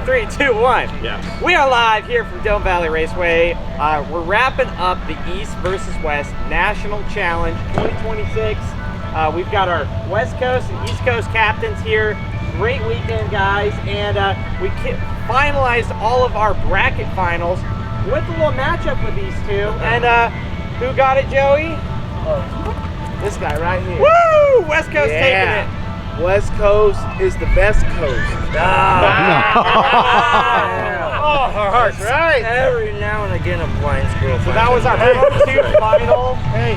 3, 2, 1. Yeah. We are live here from Dome Valley Raceway. We're wrapping up the East versus West National Challenge 2026. We've got our West Coast and East Coast captains here. Great weekend, guys, and we finalized all of our bracket finals with a little matchup with these two. And who got it, Joey? This guy right here. Woo! West Coast taking it. West Coast is the best coast. Oh, our hearts. Right. Every now and again a blind squirrel. So that was our two final. Hey,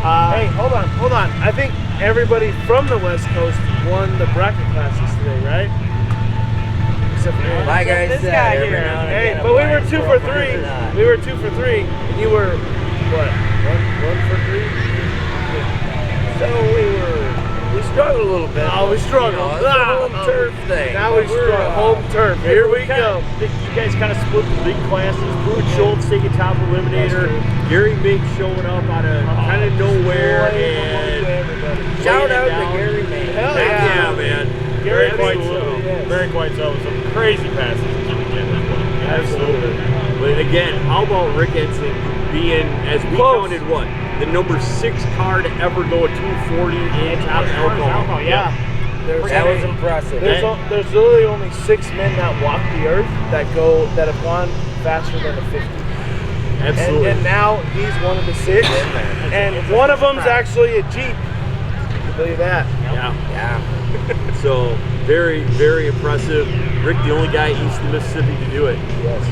hold on. I think everybody from the West Coast won the bracket classes today, right? Except for you. My guy This said guy every here. now and Hey, again a but we were blind 2 squirrel, for believe it 3. or not. We were 2 for 3, and you were what? One for 3. So we struggled a little bit. Oh, we struggled. You know, it's a home turf thing. Now we struggle. Home turf. Here we go. You guys kind of split the big classes. Pruitt Schultz taking top eliminator. Gary Mink showing up out of kind of nowhere. And Shout out to down. Gary May. Hell Yeah, man. Gary Very quite Mink. so. Yes. Very quite so. Some crazy passes this weekend. Absolutely. But again, how about Rick Ensign being, as we Close. counted, what? The number 6 car to ever go at 240 in top alcohol. Yeah. That was impressive. There's literally only 6 men that walk the earth that have gone faster than a 50. Absolutely. And now he's one of the 6. And one of them's actually a Jeep. Can you believe that? Yeah. Yeah. So very, very impressive. Rick, the only guy east of Mississippi to do it. Yes.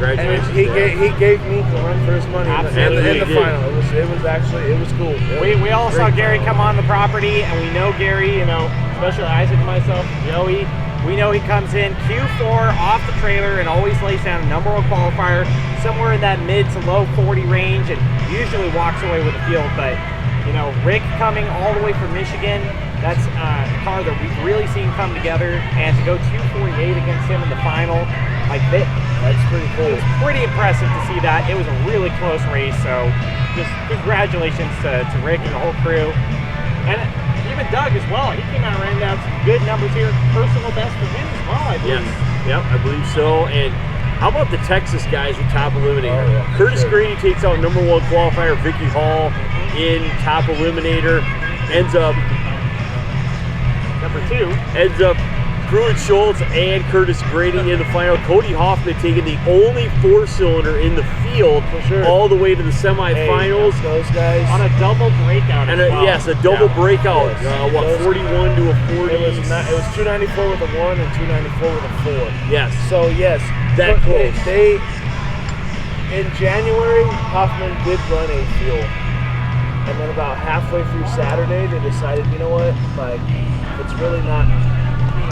Congratulations. And he gave me the run for his money in the Absolutely. final. It was cool. We all saw Great Gary final. come on the property, and we know Gary, especially Isaac and myself, Joey, we know he comes in Q4 off the trailer and always lays down a number 1 qualifier somewhere in that mid to low 40 range and usually walks away with the field. But, Rick coming all the way from Michigan, that's a car that we've really seen come together, and to go 248 against him in the final, That's pretty cool. it was pretty impressive to see that. It was a really close race, so just congratulations to Rick and the whole crew. And even Doug as well. He came out and ran down some good numbers here. Personal best for him as well, I believe. Yes. Yep, I believe so. And how about the Texas guys with top eliminator? Oh, yeah, Curtis sure. Grady takes out number 1 qualifier Vicky Hall in top eliminator. Ends up Number 2. Pruitt Schultz and Curtis Grady in the final. Cody Hoffman taking the only 4-cylinder in the field For sure. all the way to the semifinals. Those guys. On a double breakout And as well. yes, a double breakout. Yes. 41 to a 40. It was 294 with a 1 and 294 with a 4. Yes. So yes, That but close. They in January, Hoffman did run a fuel, and then about halfway through Saturday, they decided, you know what, it's really not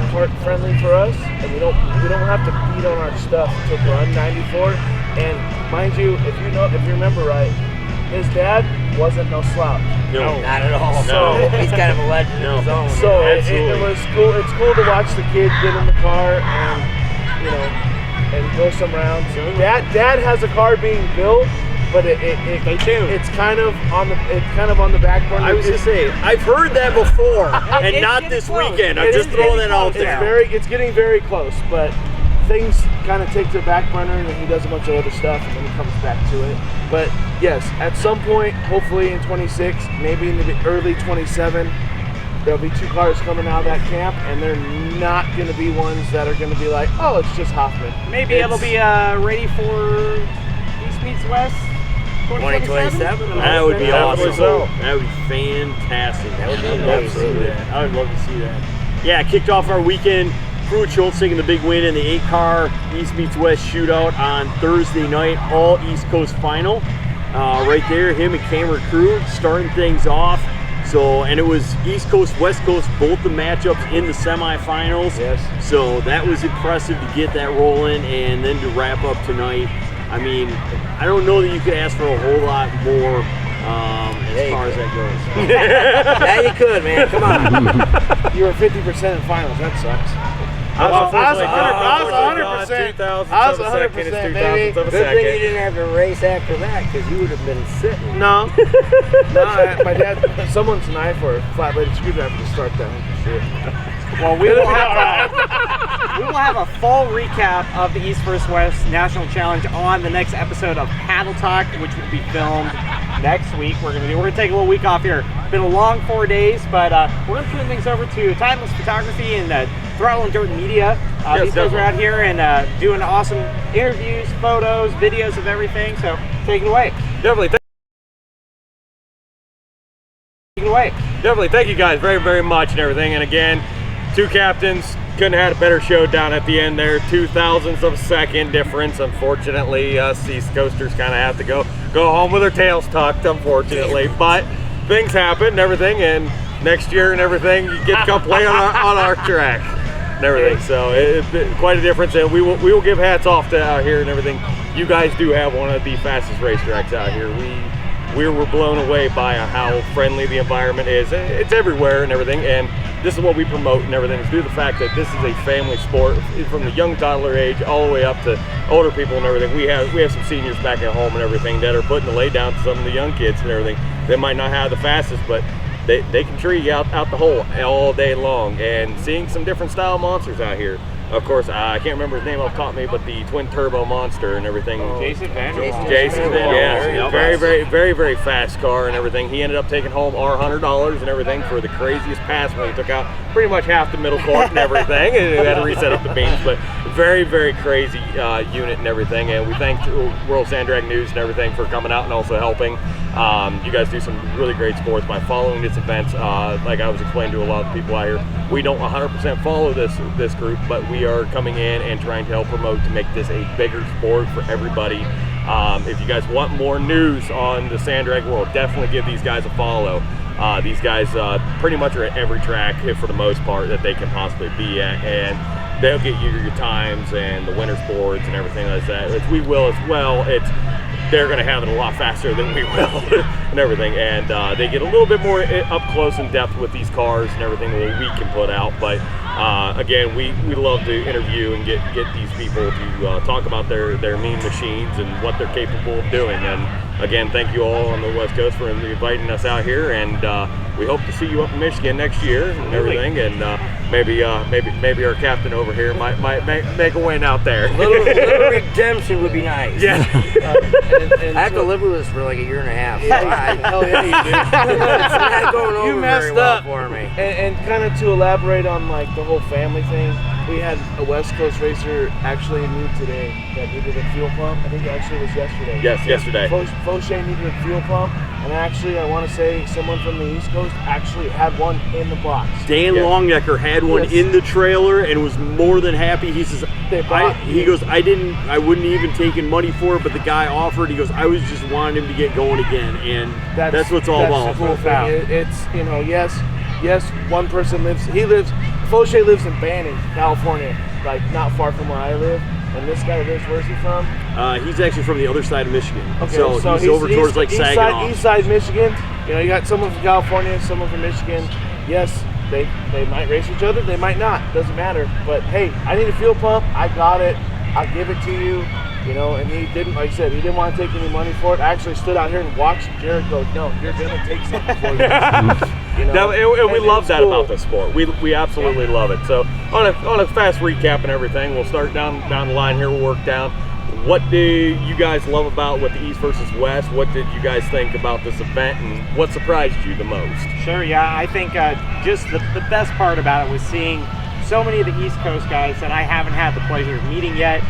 heart friendly for us, and we don't have to beat on our stuff to run 94. And mind you, if you remember right, his dad wasn't no slouch. No. Not at all. No. He's kind of a legend No. of his own. So it Absolutely. was cool. It's cool to watch the kid get in the car and and go some rounds. Dad has a car being built, but it's kind of on the back burner. I was going to say, I've heard that before, and It's not getting this close. weekend. I'm It just is throwing getting that out close. there. It's getting very close, but things kind of take the back burner, and then he does a bunch of other stuff, and then he comes back to it. But yes, at some point, hopefully in 26, maybe in the early 27, there'll be 2 cars coming out of that camp, and they're not going to be ones that are going to be like, oh, it's just Hoffman. Maybe it'll be ready for East meets West 2027. That would be That awesome. was so. That would be fantastic. That would be I'd love to see amazing. that. I would love to see that. Yeah, kicked off our weekend. Pruitt Schultz taking the big win in the 8-car East meets West shootout on Thursday night, all East Coast final. Right there, him and Cameron Crew starting things off. So, and it was East Coast, West Coast, both the matchups in the semifinals. Yes. So that was impressive to get that rolling, and then to wrap up tonight. I mean, I don't know that you could ask for a whole lot more as far as that goes. Yeah, you could, man. Come on. You were 50% in finals. That sucks. I was 100%, I was 100%, baby. Good thing you didn't have to race after that, because you would have been sitting. No. My dad, someone's knife or a flat-bladed screwdriver to start that one for sure. Well, we will have we will have a full recap of the East vs. West National Challenge on the next episode of Paddle Talk, which will be filmed next week. We're gonna take a little week off here. It's been a long 4 days, but we're gonna turn things over to Timeless Photography and Throttle and Dirt Media. These guys are out here and doing awesome interviews, photos, videos of everything. So take it away. Definitely. Take it away. Definitely. Thank you guys very, very much and everything. And again, 2 captains. Couldn't have had a better showdown at the end there. 0.02 of a second difference. Unfortunately, us East Coasters kind of have to go home with their tails tucked, unfortunately. But things happen and everything, and next year and everything, you get to come play on our track and everything. So it's quite a difference, and we will give hats off to out here and everything. You guys do have one of the fastest racetracks out here. We were blown away by how friendly the environment is. It's everywhere and everything, and this is what we promote and everything, is due to the fact that this is a family sport from the young toddler age all the way up to older people and everything. We have some seniors back at home and everything that are putting the lay down to some of the young kids and everything. They might not have the fastest, but they can tree you out the hole all day long, and seeing some different style monsters out here. Of course, I can't remember his name off the top of me, but the twin turbo monster and everything. Jason Van Der Waal. Jason, yeah, very fast car and everything. He ended up taking home our $100 and everything for the craziest pass when he took out pretty much half the middle court and everything, and he had to reset up the beams. But very crazy unit and everything. And we thank World Sand Drag News and everything for coming out and also helping. You guys do some really great sports by following this event. Like I was explaining to a lot of people out here, we don't 100% follow this group, but we are coming in and trying to help promote to make this a bigger sport for everybody. If you guys want more news on the sand drag world, definitely give these guys a follow. These guys pretty much are at every track for the most part that they can possibly be at, and they'll get you your times and the winter boards and everything like that, which we will as well. They're going to have it a lot faster than we will and everything, and they get a little bit more up close and depth with these cars and everything that we can put out. But again, we love to interview and get these people to talk about their mean machines and what they're capable of doing. And again, thank you all on the West Coast for inviting us out here, and we hope to see you up in Michigan next year and everything. And maybe our captain over here might make a win out there. Little redemption would be nice. Yeah. I have to live with this for like a year and a half. Hell yeah, you do. It's not going over You messed very well up. for me. And kind of to elaborate on like the whole family thing, we had a West Coast racer actually new today that needed a fuel pump. I think it actually was yesterday. Yes, yesterday. Fauché needed a fuel pump, and actually I want to say someone from the East Coast actually had one in the box. Dan Longnecker had one in the trailer and was more than happy. He says, he goes, I wouldn't even taken money for it, but the guy offered. He goes, I was just wanting him to get going again, and that's what it's all about. The cool thing. It's yes, one person Fauché lives in Banning, California, like not far from where I live. And this guy lives, where's he from? He's actually from the other side of Michigan. Okay, so he's over towards like Saginaw. East side Michigan. You know, you got someone from California, someone from Michigan. Yes, they might race each other, they might not. Doesn't matter. But hey, I need a fuel pump. I got it. I'll give it to you. You know, and he didn't, like I said, he didn't want to take any money for it. I actually stood out here and watched Jared go, no, you're going to take something for you. You know? We love that about the sport. We absolutely love it. So on a fast recap and everything, we'll start down the line here. We'll work down. What do you guys love about what the East versus West? What did you guys think about this event, and what surprised you the most? Sure, yeah. I think just the best part about it was seeing so many of the East Coast guys that I haven't had the pleasure of meeting yet.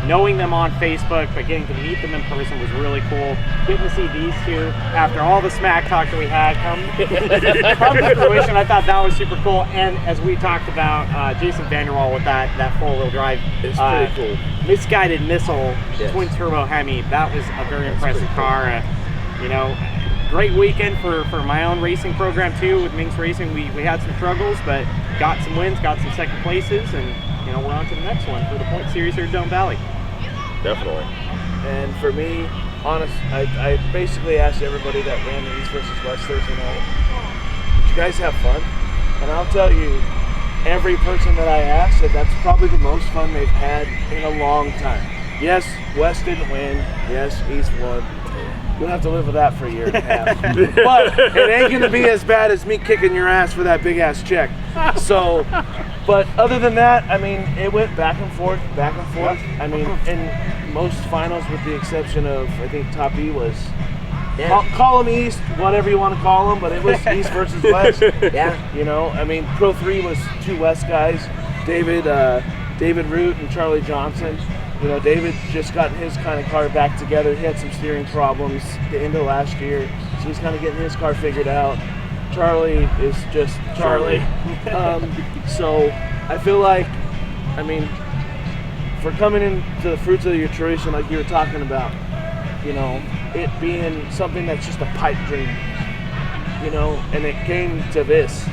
Knowing them on Facebook, but getting to meet them in person was really cool. Getting to see these two after all the smack talk that we had come to fruition, I thought that was super cool. And as we talked about, Jason Van Der Waal with that four-wheel drive, it's pretty cool. Misguided Missile, twin turbo Hemi. That was a very impressive car. You know, great weekend for my own racing program too. With Minx Racing, we had some struggles, but got some wins, got some second places, and you know, we're on to the next one for the point series here at Dome Valley. Definitely. And for me, I basically asked everybody that ran the East versus West Thursday night, did you guys have fun? And I'll tell you, every person that I asked said that's probably the most fun they've had in a long time. Yes, West didn't win. Yes, East won. You'll have to live with that for a year and a half. But it ain't gonna be as bad as me kicking your ass for that big ass check. So, but other than that, I mean, it went back and forth. I mean, in most finals, with the exception of, I think Top E was, call them East, whatever you want to call them, but it was East versus West. Yeah. You know, I mean, Pro 3 was 2 West guys, David Root and Charlie Johnson. You know, David just got his kind of car back together. He had some steering problems the end of last year, so he's kind of getting his car figured out. Charlie is just Charlie. So I feel like, I mean, for coming into the fruits of your tradition, like you were talking about, you know, it being something that's just a pipe dream, you know, and it came to this,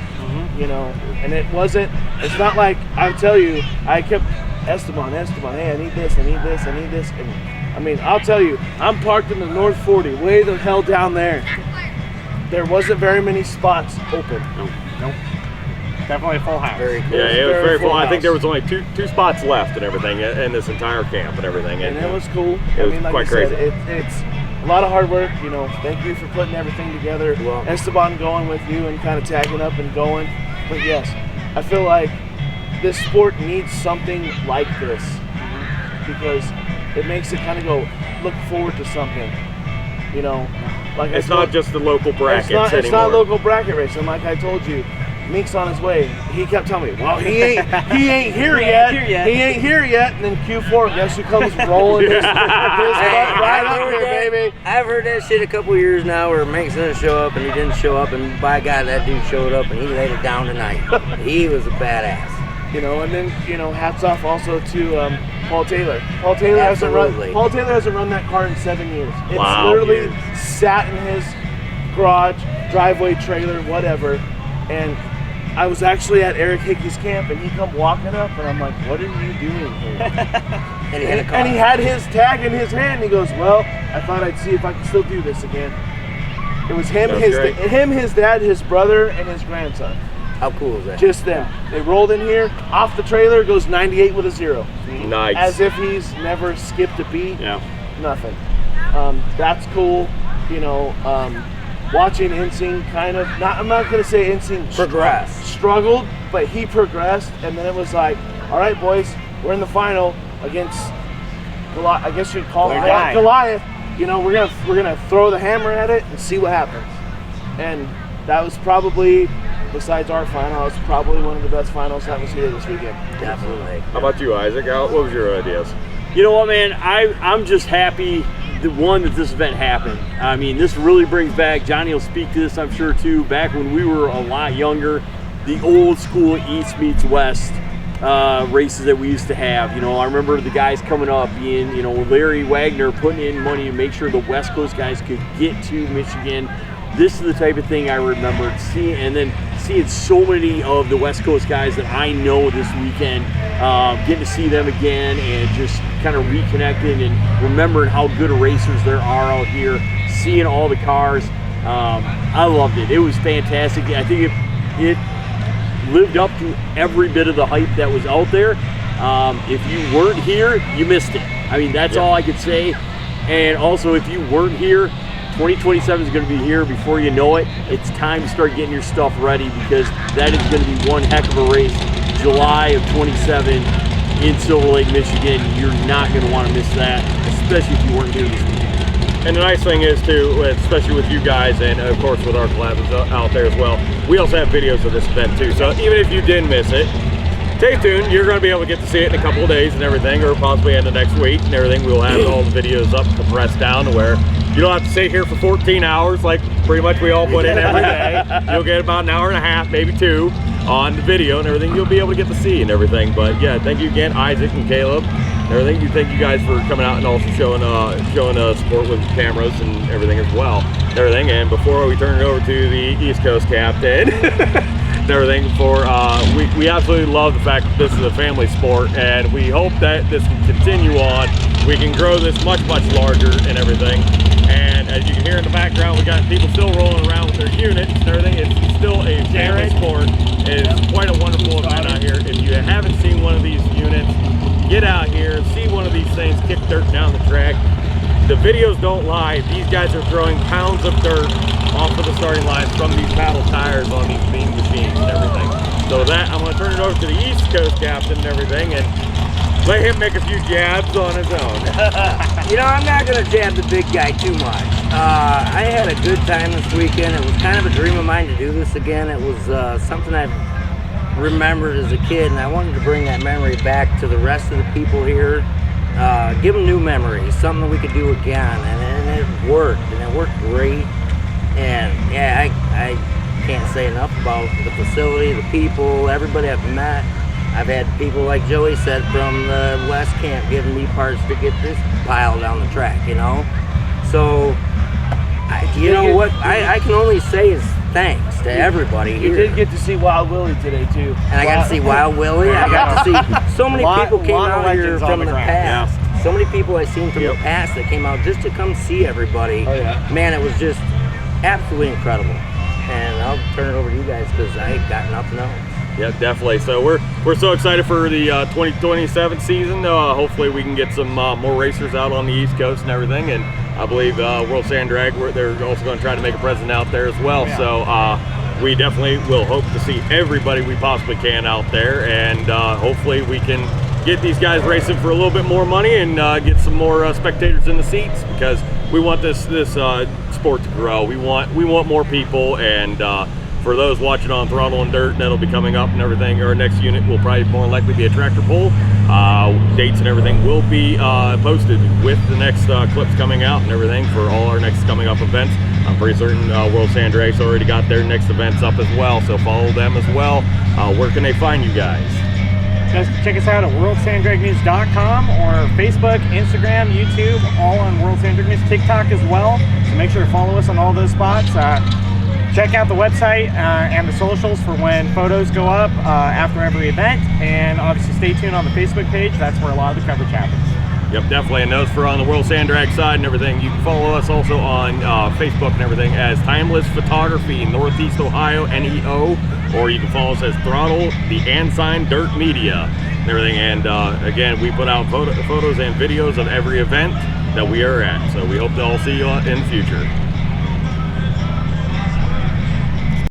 you know, and it's not like, I'll tell you, I kept Esteban, hey, I need this. And I mean, I'll tell you, I'm parked in the North 40, way the hell down there. There wasn't very many spots open. Nope. Definitely a full house. Very cool. Yeah, it was very full. I house. think there was only two spots left and everything in this entire camp and everything. And it was cool. It was like quite I said, crazy. It's a lot of hard work, you know. Thank you for putting everything together. Well, Esteban going with you and kind of tagging up and going. But yes, I feel like this sport needs something like this because it makes it kind of go look forward to something, you know. Like It's not just the local brackets anymore. It's not local bracket racing. Like I told you, Meek's on his way. He kept telling me, "Well, he ain't here yet. He ain't here yet." And then Q4, guess who comes rolling his butt right up here, baby? I've heard that shit a couple years now where Meek's gonna show up and he didn't show up, and by God, that dude showed up and he laid it down tonight. He was a badass. You know, and then, you know, hats off also to Paul Taylor. Paul Taylor hasn't run that car in 7 years. It's literally sat in his garage, driveway, trailer, whatever. And I was actually at Eric Hickey's camp, and he come walking up, and I'm like, "What are you doing here?" And he had a car. And he had his tag in his hand. He goes, "Well, I thought I'd see if I could still do this again." It was him, his dad, his brother, and his grandson. How cool is that? Just them. They rolled in here, off the trailer, goes 98 with a 0. Nice. As if he's never skipped a beat. Yeah. Nothing. That's cool. You know, watching Insing kind of, I'm not going to say Insing struggled, but he progressed, and then it was like, all right, boys, we're in the final against Goliath. I guess you'd call it Goliath. You know, we're gonna throw the hammer at it and see what happens. And that was probably, besides our final, it was probably one of the best finals that was here this weekend. Definitely. How about you, Isaac? What was your ideas? You know what, man? I'm just happy that this event happened. I mean, this really brings back, Johnny will speak to this, I'm sure, too, back when we were a lot younger, the old school East meets West races that we used to have. You know, I remember the guys coming up being, you know, Larry Wagner putting in money to make sure the West Coast guys could get to Michigan. This is the type of thing I remember seeing so many of the West Coast guys that I know this weekend, getting to see them again and just kind of reconnecting and remembering how good of racers there are out here, seeing all the cars. I loved it. It was fantastic. I think it lived up to every bit of the hype that was out there. If you weren't here, you missed it. I mean, that's all I could say. And also, if you weren't here, 2027 is going to be here before you know it. It's time to start getting your stuff ready because that is going to be one heck of a race. July of 27 in Silver Lake, Michigan. You're not going to want to miss that, especially if you weren't here this weekend. And the nice thing is, too, especially with you guys and, of course, with our collabs out there as well, we also have videos of this event, too. So even if you did miss it, stay tuned. You're going to be able to get to see it in a couple of days and everything, or possibly in the next week and everything. We'll have all the videos up, compressed down to where you don't have to sit here for 14 hours like pretty much we all put in every day. You'll get about an hour and a half, maybe 2, on the video and everything. You'll be able to get to see and everything. But yeah, thank you again, Isaac and Caleb. And everything. Thank you guys for coming out and also showing support with cameras and everything as well. And everything. And before we turn it over to the East Coast captain and everything, we absolutely love the fact that this is a family sport, and we hope that this can continue on. We can grow this much, much larger and everything. And as you can hear in the background, we got people still rolling around with their units and everything. It's still a family sport. It's quite a wonderful event out here. If you haven't seen one of these units, get out here, see one of these things kick dirt down the track. the videos don't lie. These guys are throwing pounds of dirt off of the starting lines from these paddle tires on these mean machines and everything. So that, I'm gonna turn it over to the East Coast captain and everything and let him make a few jabs on his own. You know, I'm not going to jab the big guy too much. I had a good time this weekend. It was kind of a dream of mine to do this again. It was something I've remembered as a kid, and I wanted to bring that memory back to the rest of the people here. Give them new memories, something that we could do again, and it worked, and it worked great. And yeah, I can't say enough about the facility, the people, everybody I've met. I've had people, like Joey said, from the West Camp giving me parts to get this pile down the track, you know? So, I can only say is thanks to everybody here. You did get to see Wild Willie today, too. And I got to see Wild Willie. I got to see so many people came out here from the past. Yeah. So many people I've seen from the past that came out just to come see everybody. Oh, yeah. Man, it was just absolutely incredible. And I'll turn it over to you guys because I ain't got nothing else. Yeah, definitely. So we're so excited for the 2027 season. Hopefully we can get some more racers out on the East Coast and everything. And I believe World Sand Drag, they're also going to try to make a presence out there as well. Yeah. So we definitely will hope to see everybody we possibly can out there. And hopefully we can get these guys racing for a little bit more money and get some more spectators in the seats, because we want this sport to grow. We want more people, and for those watching on Throttle and Dirt, that'll be coming up and everything. Our next unit will probably more likely be a tractor pull. Dates and everything will be posted with the next clips coming out and everything for all our next coming up events. I'm pretty certain World Sand Drag's already got their next events up as well, so follow them as well. Where can they find you guys? Just check us out at worldsandragnews.com or Facebook, Instagram, YouTube, all on World Sand Drag News, TikTok as well. So make sure to follow us on all those spots. Check out the website and the socials for when photos go up after every event, and obviously stay tuned on the Facebook page. That's where a lot of the coverage happens. Yep, definitely. And those for on the World Sand Drag side and everything, you can follow us also on Facebook and everything as Timeless Photography, Northeast Ohio, NEO, or you can follow us as Throttle, the Ensign Dirt Media and everything. And again, we put out photos and videos of every event that we are at. So we hope to all see you in the future.